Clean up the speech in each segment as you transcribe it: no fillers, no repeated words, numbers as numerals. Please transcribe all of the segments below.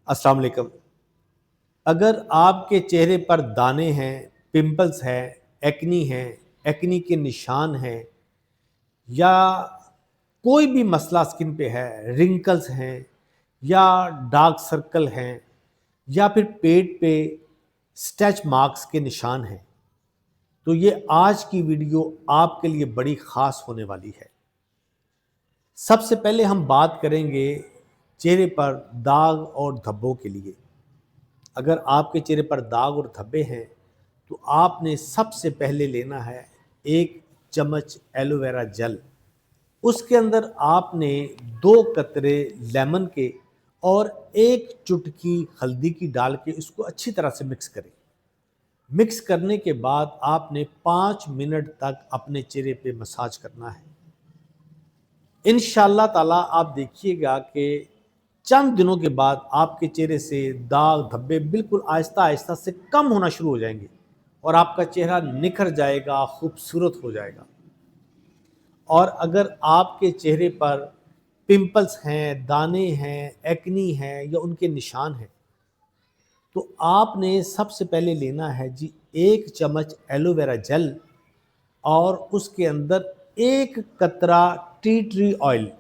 अस्सलाम वालेकुम। अगर आपके चेहरे पर दाने हैं, पिंपल्स हैं, एक्नी के निशान हैं, या कोई भी मसला स्किन पे है, रिंकल्स हैं, या डार्क सर्कल हैं, या फिर पेट पे स्ट्रेच मार्क्स के निशान हैं, तो ये आज की वीडियो आपके लिए बड़ी ख़ास होने वाली है। सबसे पहले हम बात करेंगे चेहरे पर दाग और धब्बों के लिए। अगर आपके चेहरे पर दाग और धब्बे हैं तो आपने सबसे पहले लेना है 1 चम्मच एलोवेरा जेल। उसके अंदर आपने 2 कतरे लेमन के और 1 चुटकी हल्दी की डाल के इसको अच्छी तरह से मिक्स करें। मिक्स करने के बाद आपने 5 मिनट तक अपने चेहरे पे मसाज करना है। इंशाअल्लाह ताला आप देखिएगा कि चंद दिनों के बाद आपके चेहरे से दाग धब्बे बिल्कुल आहिस्ता आहिस्ता से कम होना शुरू हो जाएंगे और आपका चेहरा निखर जाएगा, खूबसूरत हो जाएगा। और अगर आपके चेहरे पर पिंपल्स हैं, दाने हैं, एक्नी हैं या उनके निशान हैं, तो आपने सबसे पहले लेना है जी 1 चम्मच एलोवेरा जेल और उसके अंदर 1 कतरा टी ट्री ऑयल।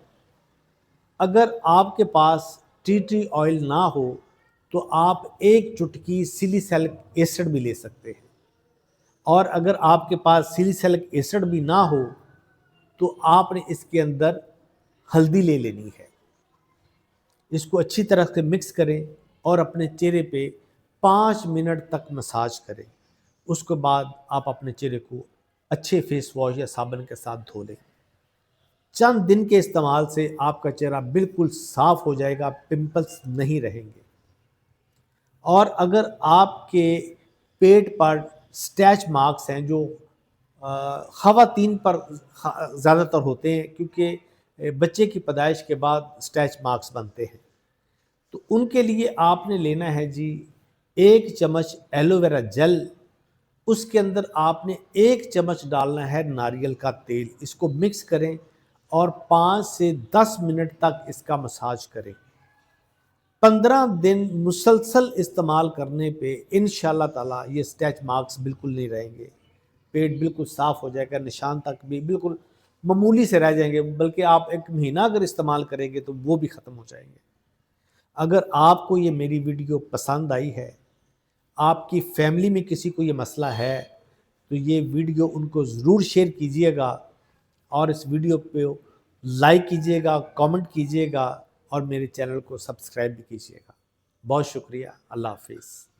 अगर आपके पास टी ट्री ऑयल ना हो तो आप 1 चुटकी सिलिसैलिक एसिड भी ले सकते हैं। और अगर आपके पास सिलिसैलिक एसिड भी ना हो तो आपने इसके अंदर हल्दी ले लेनी है। इसको अच्छी तरह से मिक्स करें और अपने चेहरे पे 5 मिनट तक मसाज करें। उसके बाद आप अपने चेहरे को अच्छे फेस वॉश या साबुन के साथ धो लें। चंद दिन के इस्तेमाल से आपका चेहरा बिल्कुल साफ हो जाएगा, पिंपल्स नहीं रहेंगे। और अगर आपके पेट पर स्ट्रेच मार्क्स हैं जो ख़वातीन पर ज़्यादातर होते हैं, क्योंकि बच्चे की पैदाइश के बाद स्ट्रेच मार्क्स बनते हैं, तो उनके लिए आपने लेना है जी 1 चम्मच एलोवेरा जेल। उसके अंदर आपने 1 चम्मच डालना है नारियल का तेल। इसको मिक्स करें और 5 से 10 मिनट तक इसका मसाज करें। 15 दिन मुसलसल इस्तेमाल करने पे इंशाअल्लाह ताला ये स्ट्रेच मार्क्स बिल्कुल नहीं रहेंगे। पेट बिल्कुल साफ़ हो जाएगा, निशान तक भी बिल्कुल मामूली से रह जाएंगे, बल्कि आप 1 महीना अगर इस्तेमाल करेंगे तो वो भी ख़त्म हो जाएंगे। अगर आपको ये मेरी वीडियो पसंद आई है, आपकी फैमिली में किसी को ये मसला है, तो ये वीडियो उनको ज़रूर शेयर कीजिएगा और इस वीडियो पे लाइक कीजिएगा, कमेंट कीजिएगा और मेरे चैनल को सब्सक्राइब भी कीजिएगा। बहुत शुक्रिया। अल्लाह हाफ़िज़।